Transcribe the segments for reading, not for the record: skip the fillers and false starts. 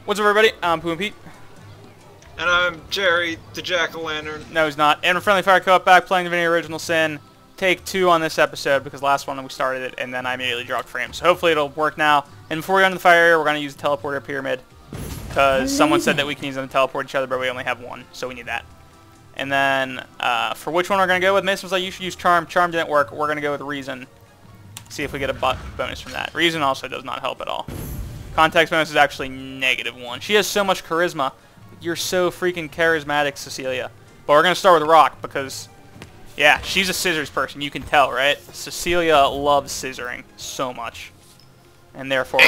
What's up, everybody? I'm Pooh and Pete. And I'm Jerry, the Jack-o'-lantern. No, he's not. And we're Friendly Fire Co-op back playing Divinity Original Sin. Take 2 on this episode because last one we started it and then I immediately dropped frames. So hopefully it'll work now. And before we go into the fire area, we're going to use the teleporter pyramid because someone said that we can use them to teleport each other, but we only have one, so we need that. And then for which one we're going to go with, Mason was like, you should use Charm. Charm didn't work. We're going to go with Reason. See if we get a bonus from that. Reason also does not help at all. Context bonus is actually -1. She has so much charisma. You're so freaking charismatic, Cecilia. But we're going to start with Rock because, yeah, she's a scissors person. You can tell, right? Cecilia loves scissoring so much. And therefore,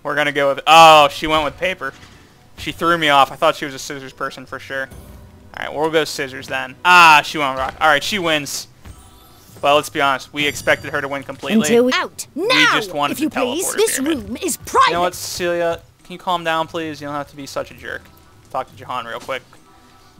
we're going to go with... Oh, she went with paper. She threw me off. I thought she was a scissors person for sure. All right, we'll go scissors then. Ah, she went with Rock. All right, she wins. Well, let's be honest. We expected her to win completely. Until we out now, we just wanted if you to teleport please. her This pyramid. room is private. You know what, Cecilia? Can you calm down, please? You don't have to be such a jerk. Talk to Jahan real quick.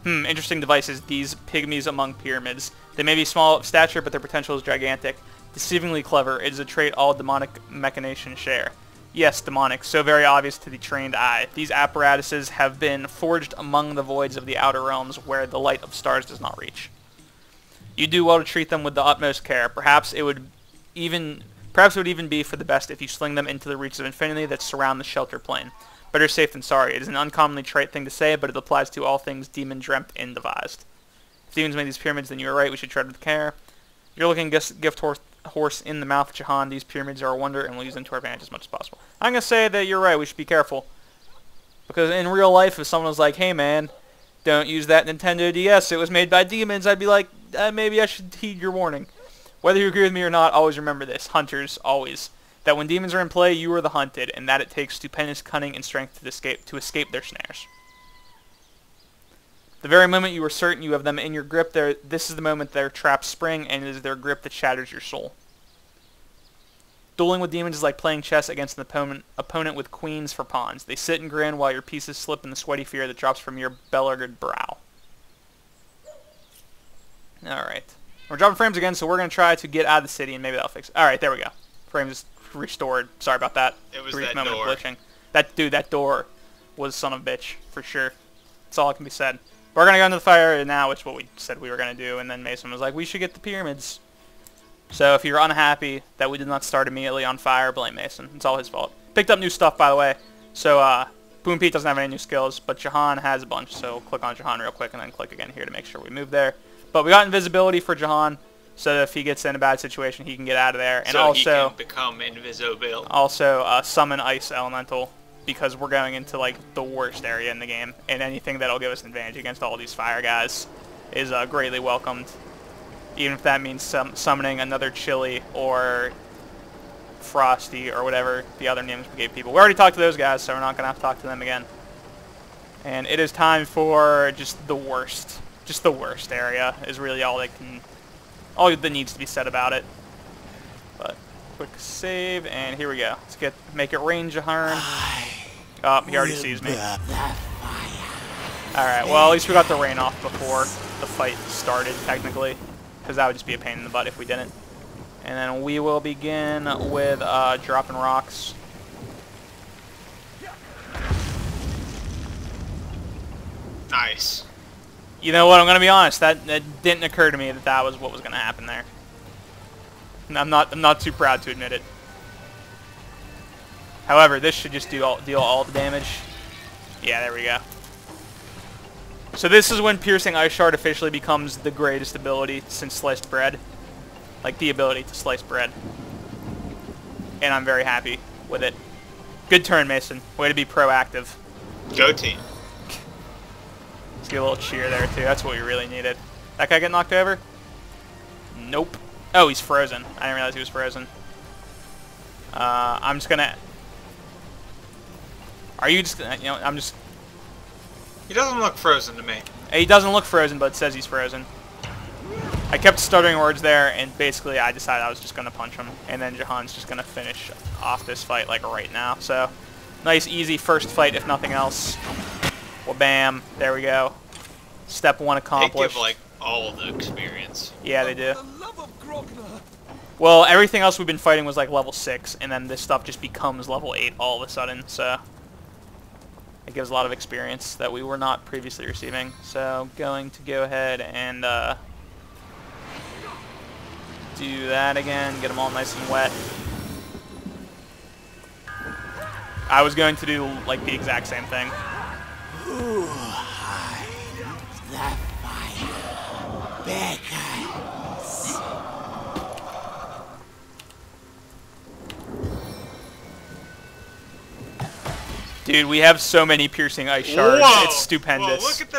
Interesting devices. These pygmies among pyramids. They may be small of stature, but their potential is gigantic. Deceivingly clever. It is a trait all demonic machinations share. Yes, demonic. So very obvious to the trained eye. These apparatuses have been forged among the voids of the outer realms where the light of stars does not reach. You do well to treat them with the utmost care. Perhaps it would even be for the best if you sling them into the reaches of infinity that surround the shelter plane. Better safe than sorry. It is an uncommonly trite thing to say, but it applies to all things demon dreamt and devised. If demons made these pyramids, then you are right. We should tread with care. You're looking gift horse in the mouth, Jahan. These pyramids are a wonder, and we'll use them to our advantage as much as possible. I'm going to say that you're right. We should be careful. Because in real life, if someone was like, hey, man, don't use that Nintendo DS. It was made by demons. I'd be like, maybe I should heed your warning. Whether you agree with me or not, always remember this. Hunters, always. That when demons are in play, you are the hunted, and that it takes stupendous cunning and strength to escape their snares. The very moment you are certain you have them in your grip, this is the moment their traps spring, and it is their grip that shatters your soul. Dueling with demons is like playing chess against an opponent with queens for pawns. They sit and grin while your pieces slip in the sweaty fear that drops from your beleaguered brow. Alright. We're dropping frames again, so we're going to try to get out of the city, and maybe that'll fix it. Alright, there we go. Frames restored. Sorry about that. It was Brief that moment door. of glitching. That door was son of a bitch, for sure. That's all that can be said. We're going to go into the fire now, which is what we said we were going to do, and then Mason was like, we should get the pyramids. So if you're unhappy that we did not start immediately on fire, blame Mason. It's all his fault. Picked up new stuff, by the way. So, Boom Pete doesn't have any new skills, but Jahan has a bunch, so click on Jahan real quick and then click again here to make sure we move there. But we got invisibility for Jahan, so that if he gets in a bad situation, he can get out of there. And so also, he can become invisible. Also, summon Ice Elemental, because we're going into, like, the worst area in the game, and anything that'll give us an advantage against all these fire guys is greatly welcomed. Even if that means summoning another Chili or Frosty or whatever the other names we gave people. We already talked to those guys, so we're not going to have to talk to them again. And it is time for just the worst. Just the worst area is really all that needs to be said about it. But quick save, and here we go. Let's make it rain, Jahan. Oh, he already sees me. Alright, well, at least we got the rain off before the fight started, technically. Because that would just be a pain in the butt if we didn't. And then we will begin with dropping rocks. Nice. You know what? I'm going to be honest. That didn't occur to me that was what was going to happen there. I'm not too proud to admit it. However, this should just deal all the damage. Yeah, there we go. So this is when Piercing Ice Shard officially becomes the greatest ability since Sliced Bread. Like, the ability to slice bread. And I'm very happy with it. Good turn, Mason. Way to be proactive. Go team. Let's get a little cheer there, too. That's what we really needed. That guy get knocked over? Nope. Oh, he's frozen. I didn't realize he was frozen. I'm just gonna... Are you just... You know, I'm just... He doesn't look frozen to me. He doesn't look frozen, but it says he's frozen. I kept stuttering words there, and basically I decided I was just going to punch him. And then Jahan's just going to finish off this fight, like, right now. So, nice, easy first fight, if nothing else. Well, bam. There we go. Step 1 accomplished. They give, like, all the experience. Yeah, they do. Well, everything else we've been fighting was, like, level 6, and then this stuff just becomes level 8 all of a sudden, so... It gives a lot of experience that we were not previously receiving. So going to go ahead and do that again, get them all nice and wet. I was going to do like the exact same thing. Who hides the fire beckons. Dude, we have so many piercing ice shards. Whoa! It's stupendous. Whoa, look at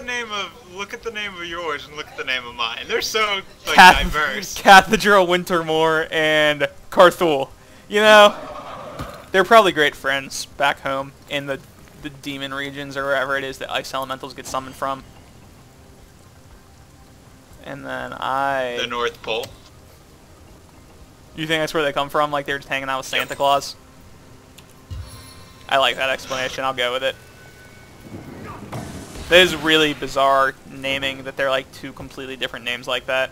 the name of yours and look at the name of mine. They're so like diverse. Cathedral Wintermoor and Carthul. You know, they're probably great friends back home in the demon regions or wherever it is that ice elementals get summoned from. And then The North Pole. You think that's where they come from? Like they're just hanging out with Santa Claus? I like that explanation. I'll go with it. That is really bizarre naming that they're like two completely different names like that.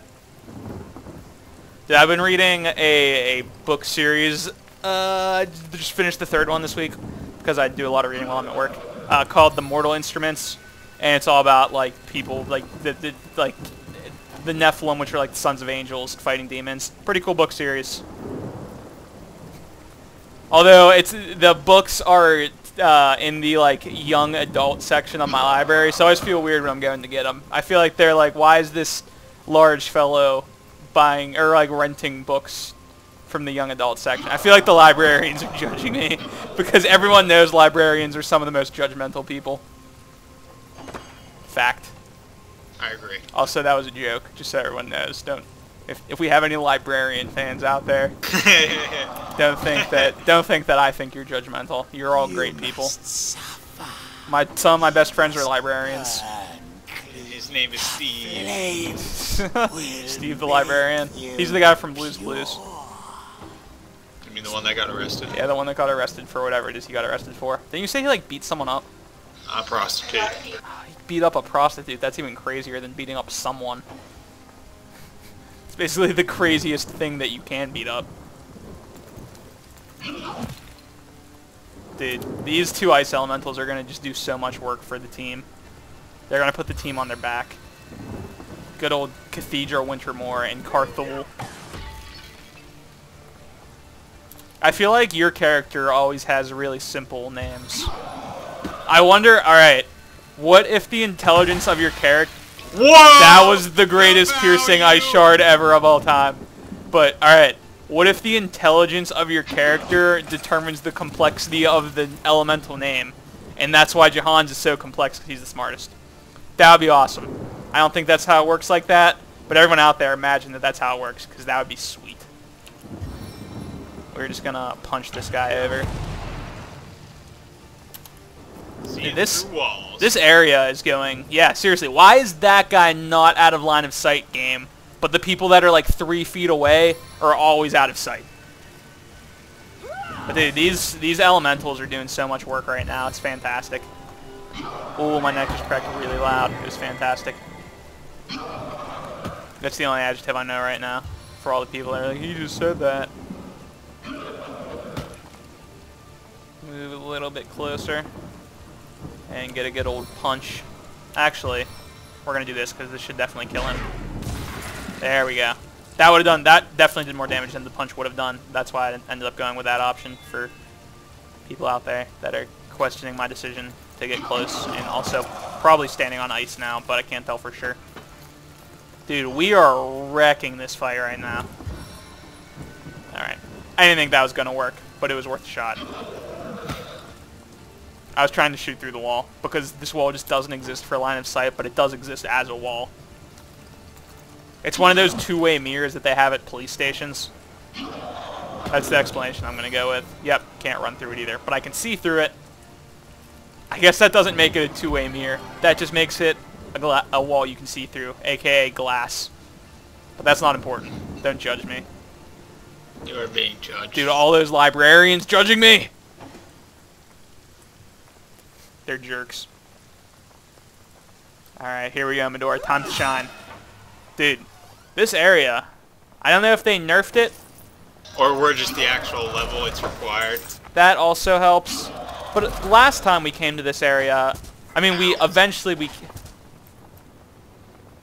Dude, I've been reading a book series. I just finished the third one this week because I do a lot of reading while I'm at work. Called The Mortal Instruments, and it's all about like people like the Nephilim, which are like the sons of angels fighting demons. Pretty cool book series. Although the books are in the like young adult section of my library, so I always feel weird when I'm going to get them. I feel like they're like, why is this large fellow buying or like renting books from the young adult section? I feel like the librarians are judging me because everyone knows librarians are some of the most judgmental people. Fact. I agree. Also, that was a joke, just so everyone knows. If we have any librarian fans out there, don't think that I think you're judgmental. You're all great people. Some of my best friends are librarians. His name is Steve. Steve the librarian. He's the guy from Blue's Clues. You mean the one that got arrested? Yeah, the one that got arrested for whatever it is he got arrested for. Didn't you say he like beat someone up? A prostitute. He beat up a prostitute. That's even crazier than beating up someone. It's basically the craziest thing that you can beat up. Dude, these two ice elementals are going to just do so much work for the team. They're going to put the team on their back. Good old Cathedral Wintermoor and Carthul. I feel like your character always has really simple names. I wonder, alright, what if the intelligence of your character... Whoa! That was the greatest piercing ice shard ever of all time. But, alright, what if the intelligence of your character determines the complexity of the elemental name? And that's why Jahan's is so complex, because he's the smartest. That would be awesome. I don't think that's how it works like that, but everyone out there imagine that that's how it works, because that would be sweet. We're just going to punch this guy over. Dude, this area is going... Yeah, seriously, why is that guy not out of line of sight, game? But the people that are like 3 feet away are always out of sight. But dude, these elementals are doing so much work right now. It's fantastic. Ooh, my neck just cracked really loud. It was fantastic. That's the only adjective I know right now. For all the people that are like, he just said that. Move a little bit closer. And get a good old punch. Actually, we're going to do this because this should definitely kill him. There we go. That would have done, that definitely did more damage than the punch would have done. That's why I ended up going with that option for people out there that are questioning my decision to get close and also probably standing on ice now, but I can't tell for sure. Dude, we are wrecking this fight right now. Alright. I didn't think that was going to work, but it was worth a shot. I was trying to shoot through the wall because this wall just doesn't exist for line of sight, but it does exist as a wall. It's one of those two-way mirrors that they have at police stations. That's the explanation I'm going to go with. Yep, can't run through it either, but I can see through it. I guess that doesn't make it a two-way mirror. That just makes it a wall you can see through, aka glass. But that's not important. Don't judge me. You are being judged. Dude, all those librarians judging me! They're jerks. Alright, here we go, Medora. Time to shine. Dude, this area, I don't know if they nerfed it. Or we're just the actual level it's required. That also helps. But last time we came to this area, I mean,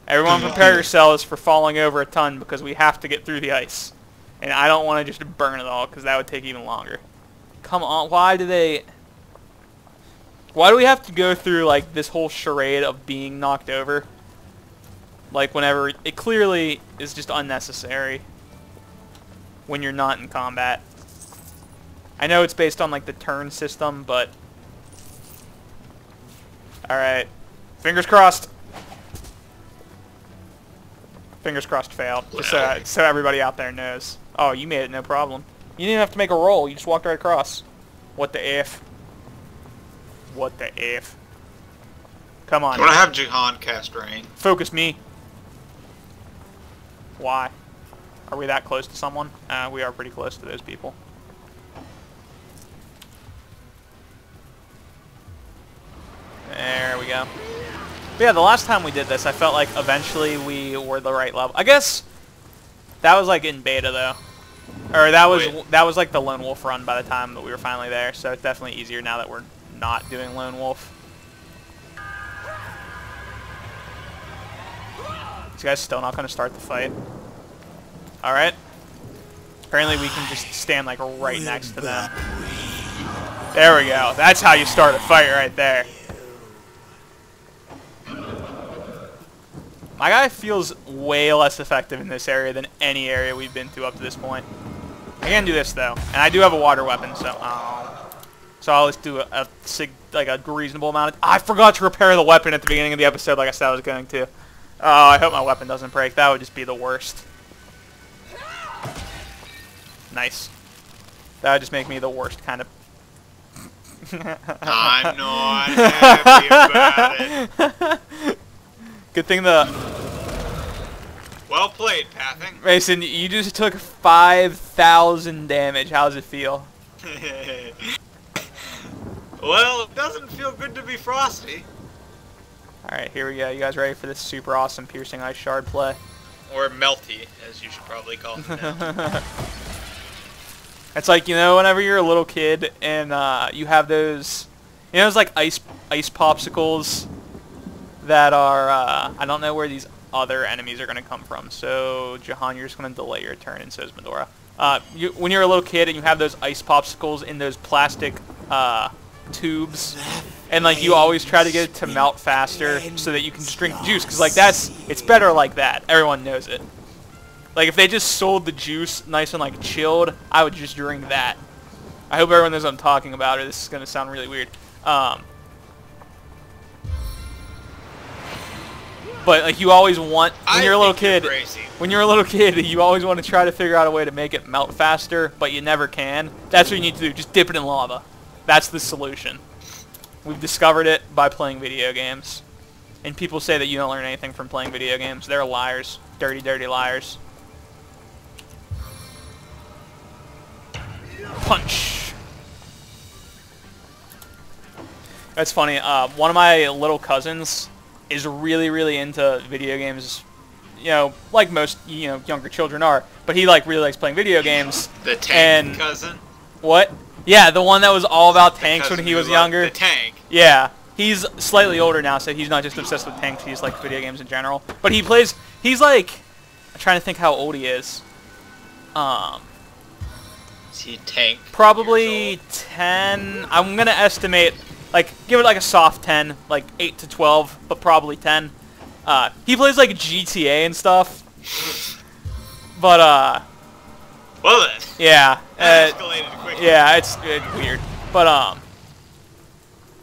everyone prepare yourselves for falling over a ton because we have to get through the ice. And I don't want to just burn it all because that would take even longer. Come on, why do we have to go through, like, this whole charade of being knocked over? Like, whenever it clearly is just unnecessary when you're not in combat. I know it's based on, like, the turn system, but... Alright. Fingers crossed. Fingers crossed failed. Just so everybody out there knows. Oh, you made it no problem. You didn't have to make a roll. You just walked right across. What the F? What the F? Come on. I'm gonna have Jihan cast rain. Focus me. Why? Are we that close to someone? We are pretty close to those people. There we go. But yeah, the last time we did this, I felt like eventually we were the right level. I guess that was like in beta though. Or that was like the Lone Wolf run by the time that we were finally there, so it's definitely easier now that we're not doing Lone Wolf. These guys still not going to start the fight. Alright. Apparently we can just stand like right next to them. There we go. That's how you start a fight right there. My guy feels way less effective in this area than any area we've been to up to this point. I can do this though, and I do have a water weapon, so I'll just do a reasonable amount of. I forgot to repair the weapon at the beginning of the episode, like I said I was going to. Oh, I hope my weapon doesn't break. That would just be the worst. Nice. That would just make me the worst kind of. I'm not happy about it. Good thing the... Well played, Pathing. Mason, you just took 5,000 damage. How does it feel? Well, it doesn't feel good to be Frosty. Alright, here we go. You guys ready for this super awesome piercing ice shard play? Or Melty, as you should probably call it now. It's like, you know, whenever you're a little kid and you have those... You know those, like, ice popsicles that are... I don't know where these other enemies are going to come from. So, Jahan, you're just going to delay your turn, and so is Medora. When you're a little kid and you have those ice popsicles in those plastic tubes, and like you always try to get it to melt faster so that you can just drink juice, because like it's better like that. Everyone knows it. Like if they just sold the juice nice and like chilled, I would just drink that. I hope everyone knows what I'm talking about, or this is going to sound really weird. But like you always want, when you're a little kid, you always want to try to figure out a way to make it melt faster, but you never can. That's what you need to do. Just dip it in lava. That's the solution. We've discovered it by playing video games. And people say that you don't learn anything from playing video games. They're liars. Dirty, dirty liars. Punch. That's funny. One of my little cousins is really, really into video games, you know, like most, you know, younger children are. But he, like, really likes playing video games. The tank cousin? What? Yeah, the one that was all about tanks when he was younger. The tank. Yeah. He's slightly older now, so he's not just obsessed with tanks, he's like video games in general. But he plays, he's like, I'm trying to think how old he is. Is he tank? Probably 10. I'm going to estimate, like, give it like a soft 10, like 8 to 12, but probably 10. He plays like GTA and stuff. But, well then. Yeah. That escalated quickly. Yeah, it's weird. But,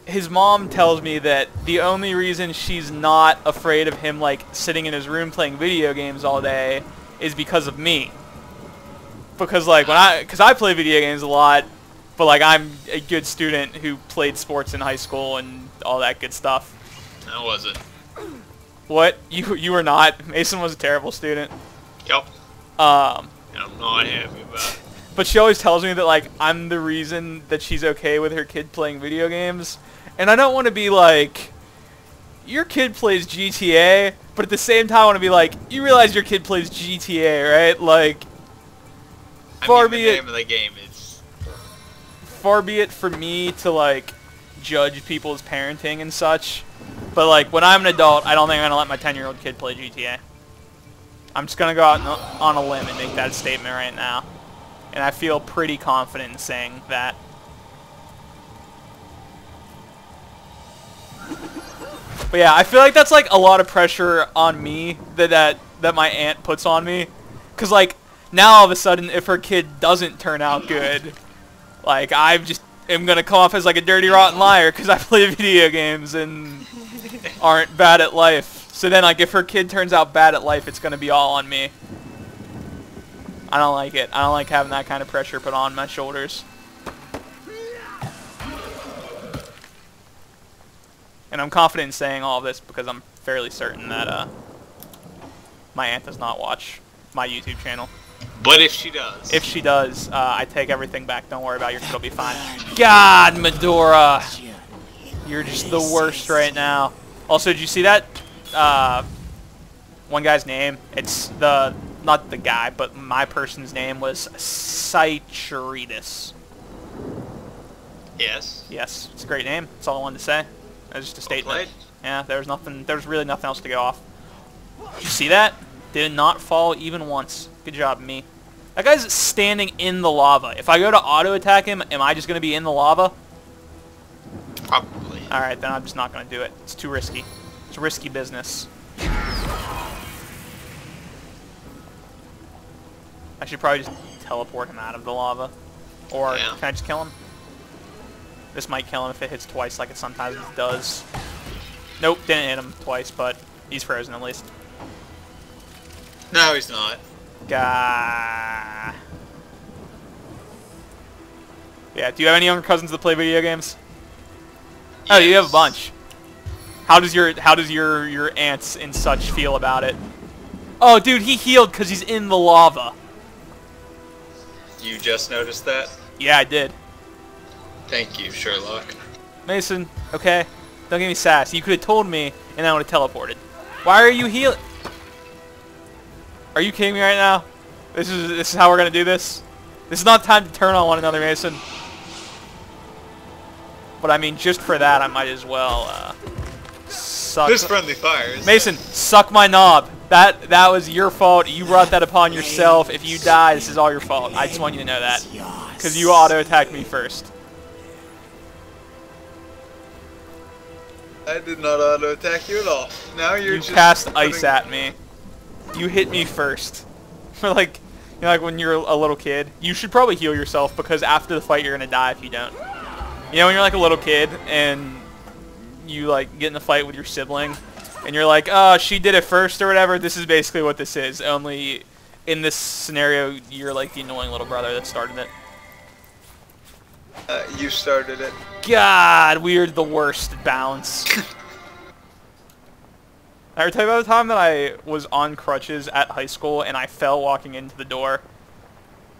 his mom tells me that the only reason she's not afraid of him, like, sitting in his room playing video games all day is because of me. Because, like, because I play video games a lot, but, like, I'm a good student who played sports in high school and all that good stuff. I wasn't. What? You were not? Mason was a terrible student. Yep. I'm not happy about it. But she always tells me that, like, I'm the reason that she's okay with her kid playing video games. And I don't want to be like, your kid plays GTA, but at the same time I want to be like, you realize your kid plays GTA, right? Like, the name of the game is... Far be it for me to, like, judge people's parenting and such. But like when I'm an adult, I don't think I'm gonna let my 10-year-old kid play GTA. I'm just gonna go out on a limb and make that statement right now, and I feel pretty confident in saying that. But yeah, I feel like that's like a lot of pressure on me that my aunt puts on me, cause like now all of a sudden if her kid doesn't turn out good, like I just am gonna come off as like a dirty rotten liar because I play video games and aren't bad at life. So then like if her kid turns out bad at life, it's gonna be all on me. I don't like it. I don't like having that kind of pressure put on my shoulders. And I'm confident in saying all of this because I'm fairly certain that my aunt does not watch my YouTube channel. But if she does. If she does, I take everything back. Don't worry about it. Your kid will be fine. God, Medora. You're just the worst right now. Also, did you see that one guy's name? It's not the guy, but my person's name was Cycheritas. Yes. Yes, it's a great name. That's all I wanted to say. That was just a statement. Yeah, there was really nothing else to go off. Did you see that? Did not fall even once. Good job, me. That guy's standing in the lava. If I go to auto attack him, am I just going to be in the lava? Probably. Alright, then I'm just not going to do it. It's too risky. It's risky business. I should probably just teleport him out of the lava. Or yeah. Can I just kill him? This might kill him if it hits twice like it sometimes does. Nope, didn't hit him twice, but he's frozen at least. No, he's not. Gah. Yeah, do you have any younger cousins that play video games? Yes. Oh, you have a bunch. How does your aunts and such feel about it? Oh, dude, he healed because he's in the lava. You just noticed that? Yeah, I did. Thank you, Sherlock. Mason, okay? Don't give me sass. You could have told me, and I would have teleported. Why are you healing? Are you kidding me right now? This is how we're gonna do this? This is not time to turn on one another, Mason. But I mean, just for that, I might as well suck. There's friendly fire. Mason, suck my knob. That was your fault. You brought that upon yourself. If you die, this is all your fault. I just want you to know that, because you auto-attacked me first. I did not auto-attack you at all. Now you're just... You cast ice at me. You hit me first. Like, you know, like when you're a little kid. You should probably heal yourself, because after the fight, you're going to die if you don't. You know, when you're like a little kid, and you like get in a fight with your sibling, and you're like, oh, she did it first or whatever. This is basically what this is. Only in this scenario, you're like the annoying little brother that started it. You started it. God, we're the worst bounce. I ever tell you about the time that I was on crutches at high school and I fell walking into the door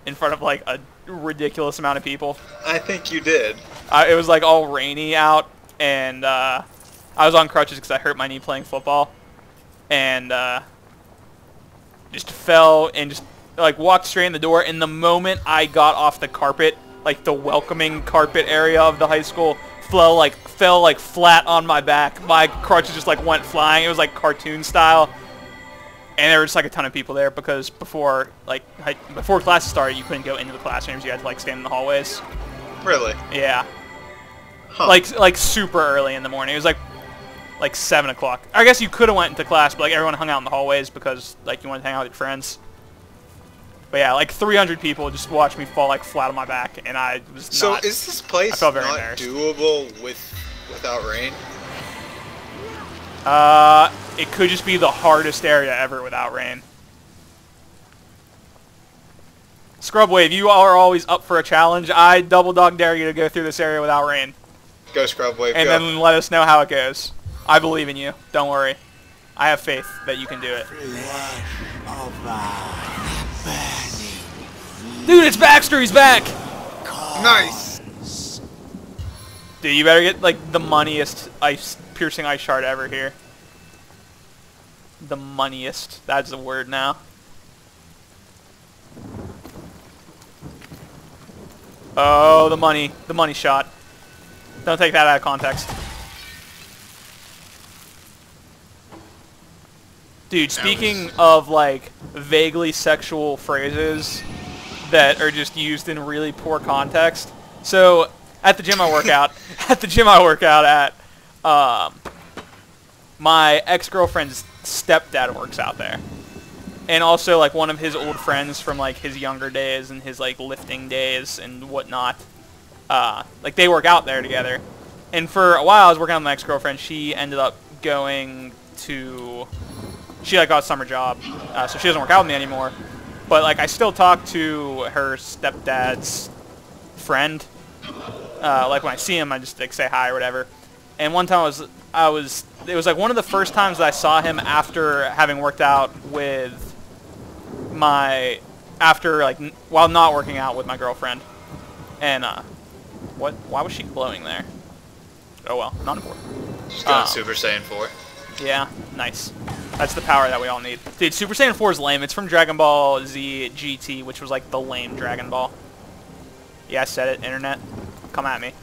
in front of like a ridiculous amount of people? I think you did. It was like all rainy out, and I was on crutches because I hurt my knee playing football, and just fell and just like walked straight in the door. And the moment I got off the carpet, like the welcoming carpet area of the high school, fell like flat on my back. My crutches just like went flying. It was like cartoon style, and there was like a ton of people there because before classes started, you couldn't go into the classrooms. You had to like stand in the hallways. Really? Yeah. Huh. Like super early in the morning. It was like 7 o'clock. I guess you could have went into class, but like everyone hung out in the hallways because like you wanted to hang out with your friends. But yeah, like 300 people just watched me fall like flat on my back, and I was So not, is this place I felt very not embarrassed. doable without rain? It could just be the hardest area ever without rain. Scrubwave, you are always up for a challenge. I double dog dare you to go through this area without rain. Go Scrubwave, And go. then let us know how it goes. I believe in you. Don't worry. I have faith that you can do it. Dude, it's Baxter. He's back. Nice. Dude, you better get like the moneyest piercing ice shard ever here. The moneyest. That's the word now. Oh, the money shot. Don't take that out of context. Dude, speaking of, like, vaguely sexual phrases that are just used in really poor context. So, at the gym I work out, my ex-girlfriend's stepdad works out there. And also, like, one of his old friends from, like, his younger days and his, like, lifting days and whatnot. Like, they work out there together. And for a while, I was working on my ex-girlfriend. She ended up going to... She, like, got a summer job, so she doesn't work out with me anymore. But, like, I still talk to her stepdad's friend. Like, when I see him, I just, like, say hi or whatever. And one time it was, like, one of the first times that I saw him after having worked out with while not working out with my girlfriend. And, why was she glowing there? Oh, well, not important. She's going Super Saiyan 4. Yeah, nice. That's the power that we all need. Dude, Super Saiyan 4 is lame. It's from Dragon Ball Z GT, which was like the lame Dragon Ball. Yeah, I said it, internet. Come at me.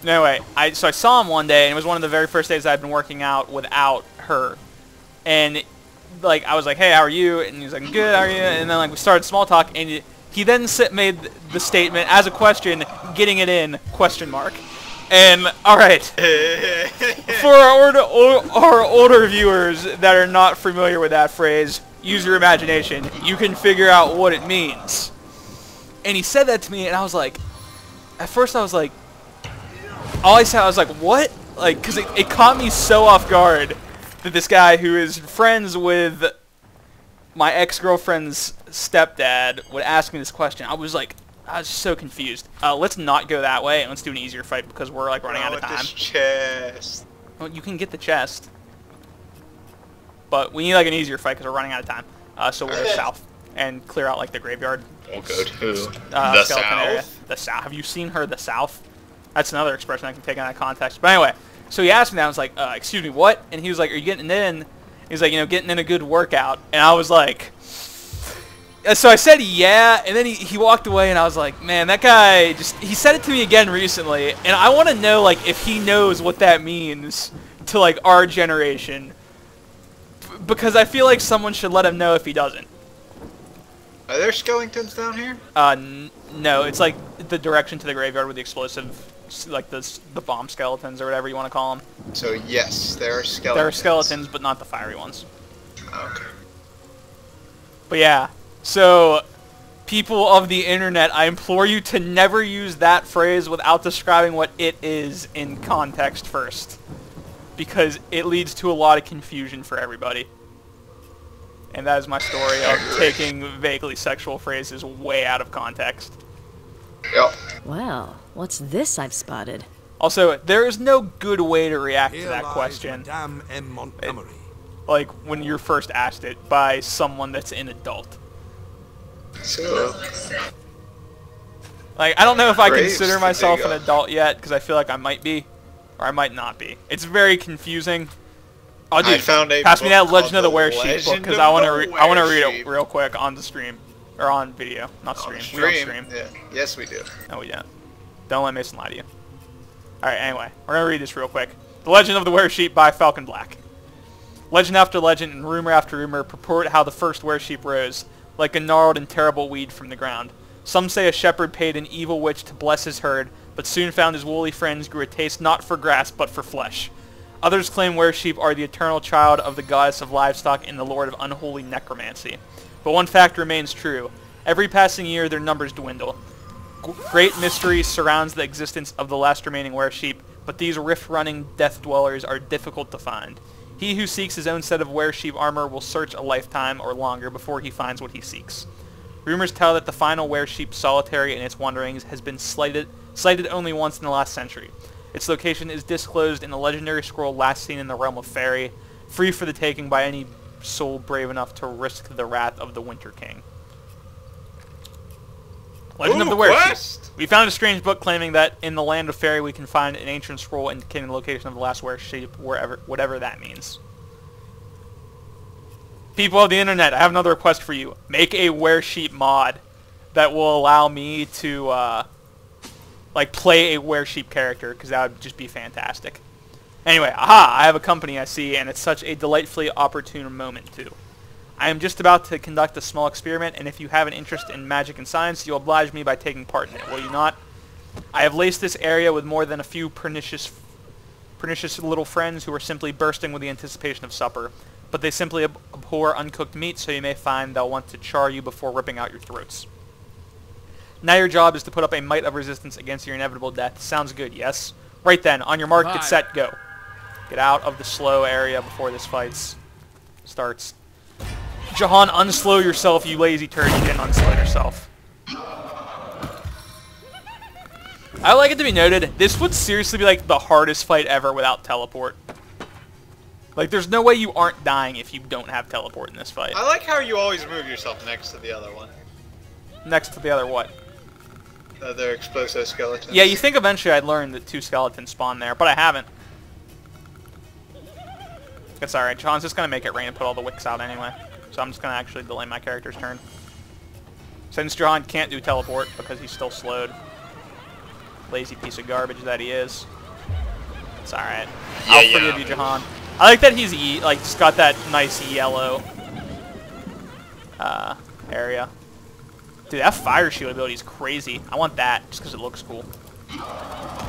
Anyway, so I saw him one day, and it was one of the very first days I'd been working out without her. And, like, I was like, hey, how are you? And he was like, good, how are you? And then, like, we started small talk, and he then made the statement as a question, getting it in, question mark. And, alright, for our older viewers that are not familiar with that phrase, use your imagination. You can figure out what it means. And he said that to me, and I was like, at first I was like, all I said, I was like, what? Like, because it caught me so off guard that this guy who is friends with my ex-girlfriend's stepdad would ask me this question. I was so confused. Let's not go that way, and let's do an easier fight because we're, like, running out of time. This chest. Well, you can get the chest. But we need, like, an easier fight because we're running out of time. So we'll go south and clear out, like, the graveyard. We'll go to the South. Area. The South. Have you seen her, the South? That's another expression I can take out of context. But anyway, so he asked me that. I was like, excuse me, what? And he was like, are you getting in? He's like, getting in a good workout. And I was like... So I said yeah, and then he walked away, and I was like, man, that guy he said it to me again recently, and I want to know, like, if he knows what that means to, like, our generation. Because I feel like someone should let him know if he doesn't. Are there skeletons down here? No, it's, like, the direction to the graveyard with the explosive, like, the bomb skeletons or whatever you want to call them. So, yes, there are skeletons. There are skeletons, but not the fiery ones. Okay. But yeah. So, people of the internet, I implore you to never use that phrase without describing what it is in context first. Because it leads to a lot of confusion for everybody. And that is my story of taking vaguely sexual phrases way out of context. Yep. Well, what's this I've spotted? Also, there is no good way to react to that question. Like, when you're first asked it by someone that's an adult. So, like, I don't know if I consider myself an adult yet, because I feel like I might be, or I might not be. It's very confusing. Oh, dude, pass me that Legend of the Were-Sheep book, because I want to read it real quick on the stream, or on video, not stream. We don't stream. Yeah. Yes, we do. No, we don't. Don't let Mason lie to you. All right, anyway, we're gonna read this real quick. The Legend of the Were-Sheep by Falcon Black. Legend after legend and rumor after rumor purport how the first were-sheep rose, like a gnarled and terrible weed from the ground. Some say a shepherd paid an evil witch to bless his herd, but soon found his woolly friends grew a taste not for grass, but for flesh. Others claim were-sheep are the eternal child of the goddess of livestock and the lord of unholy necromancy. But one fact remains true. Every passing year their numbers dwindle. Great mystery surrounds the existence of the last remaining were-sheep, but these rift-running death-dwellers are difficult to find. He who seeks his own set of were-sheep armor will search a lifetime or longer before he finds what he seeks. Rumors tell that the final were-sheep, solitary in its wanderings, has been sighted only once in the last century. Its location is disclosed in the legendary scroll last seen in the realm of Fairy, free for the taking by any soul brave enough to risk the wrath of the Winter King. Legend of the Were-Sheep. We found a strange book claiming that in the land of Fairy we can find an ancient scroll indicating the location of the last were-sheep, whatever that means. People of the internet, I have another request for you. Make a were-sheep mod that will allow me to, Like, play a were-sheep character, because that would just be fantastic. Anyway, aha, I have a company I see, and it's such a delightfully opportune moment, too. I am just about to conduct a small experiment, and if you have an interest in magic and science, you'll oblige me by taking part in it, will you not? I have laced this area with more than a few pernicious little friends who are simply bursting with the anticipation of supper, but they simply abhor uncooked meat, so you may find they'll want to char you before ripping out your throats. Now your job is to put up a might of resistance against your inevitable death. Sounds good, yes? Right then, on your mark, get set, go. Get out of the slow area before this fight starts. Jahan, unslow yourself, you lazy turd. You didn't unslow yourself. I like it to be noted, this would seriously be like the hardest fight ever without teleport. Like, there's no way you aren't dying if you don't have teleport in this fight. I like how you always move yourself next to the other one. Next to the other what? They're explosive skeletons. Yeah, you think eventually I'd learn that 2 skeletons spawn there, but I haven't. It's alright, John's just gonna make it rain and put all the wicks out anyway. So I'm just gonna actually delay my character's turn. Since John can't do teleport because he's still slowed. Lazy piece of garbage that he is. It's alright. I'll forgive you, Jahan. I like that he's like just got that nice yellow area. Dude, that fire shield ability is crazy. I want that just because it looks cool.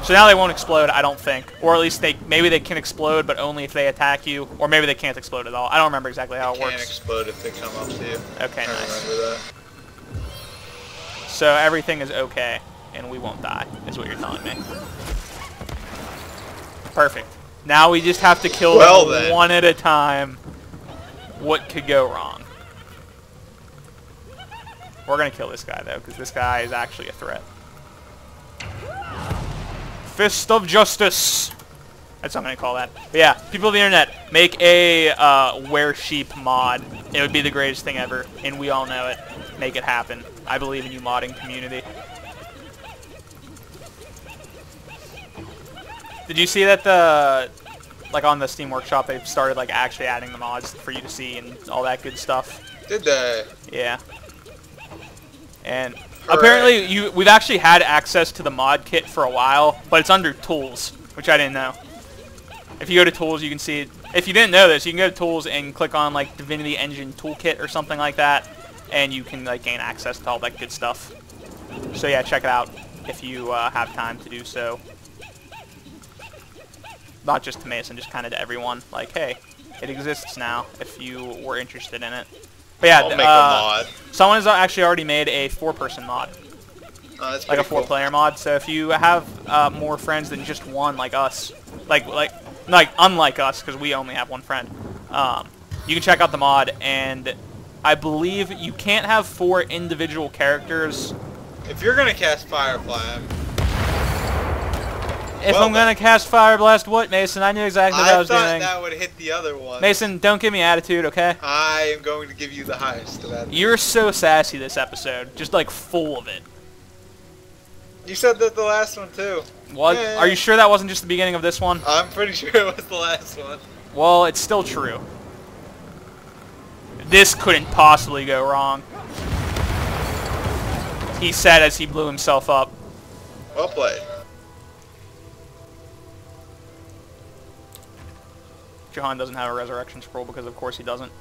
So now they won't explode, I don't think. Or at least maybe they can explode, but only if they attack you. Or maybe they can't explode at all. I don't remember exactly how it works. They can't explode if they come up to you. Okay, nice. I remember that. So everything is okay, and we won't die, is what you're telling me. Perfect. Now we just have to kill them one at a time. What could go wrong? We're going to kill this guy, though, because this guy is actually a threat. Fist of Justice. That's what I'm going to call that. But yeah, people of the internet, make a were-sheep mod. It would be the greatest thing ever, and we all know it. Make it happen. I believe in you, modding community. Did you see that like on the Steam Workshop, they've started like actually adding the mods for you to see and all that good stuff? Did they? Yeah. And apparently we've actually had access to the mod kit for a while, but it's under Tools, which I didn't know. If you go to Tools, you can see it. If you didn't know this, you can go to Tools and click on like Divinity Engine Toolkit or something like that, and you can like gain access to all that good stuff. So yeah, check it out if you have time to do so. Not just to Mason, just kind of to everyone. Like, hey, it exists now if you were interested in it. But yeah, I'll make a mod. Someone has actually already made a 4-person mod. That's like a cool. 4-player mod. So if you have more friends than just one, like us, like unlike us, because we only have one friend, you can check out the mod. And I believe you can't have 4 individual characters. If you're gonna cast Firefly, if I'm gonna cast Fire Blast, what, Mason? I knew exactly what I was doing. I thought that would hit the other one. Mason, don't give me attitude, okay? I am going to give you the highest of attitude. You're so sassy this episode, just like full of it. You said that the last one too. What? Yeah. Are you sure that wasn't just the beginning of this one? I'm pretty sure it was the last one. Well, it's still true. This couldn't possibly go wrong. He said as he blew himself up. Well played. Jahan doesn't have a resurrection scroll because of course he doesn't.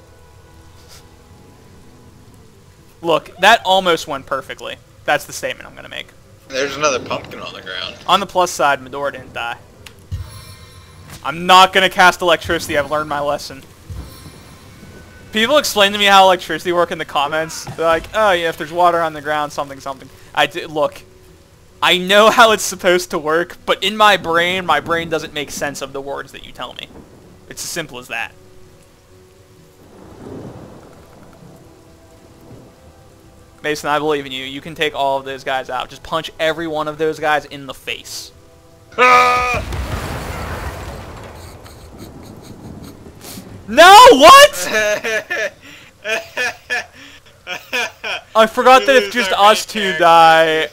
Look, that almost went perfectly. That's the statement I'm going to make. There's another pumpkin on the ground. On the plus side, Medora didn't die. I'm not going to cast electricity. I've learned my lesson. People explain to me how electricity works in the comments. They're like, oh yeah, if there's water on the ground, something, something. Look, I know how it's supposed to work, but in my brain doesn't make sense of the words that you tell me. It's as simple as that. Mason, I believe in you. You can take all of those guys out. Just punch every one of those guys in the face. No, what? I forgot that if just us two die.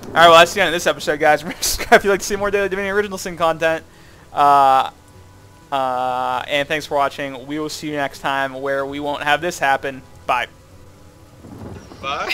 Alright, well, that's the end of this episode, guys. Remember to subscribe if you'd like to see more Daily Divinity Original Sin content. And thanks for watching. We will see you next time where we won't have this happen. Bye. Bye.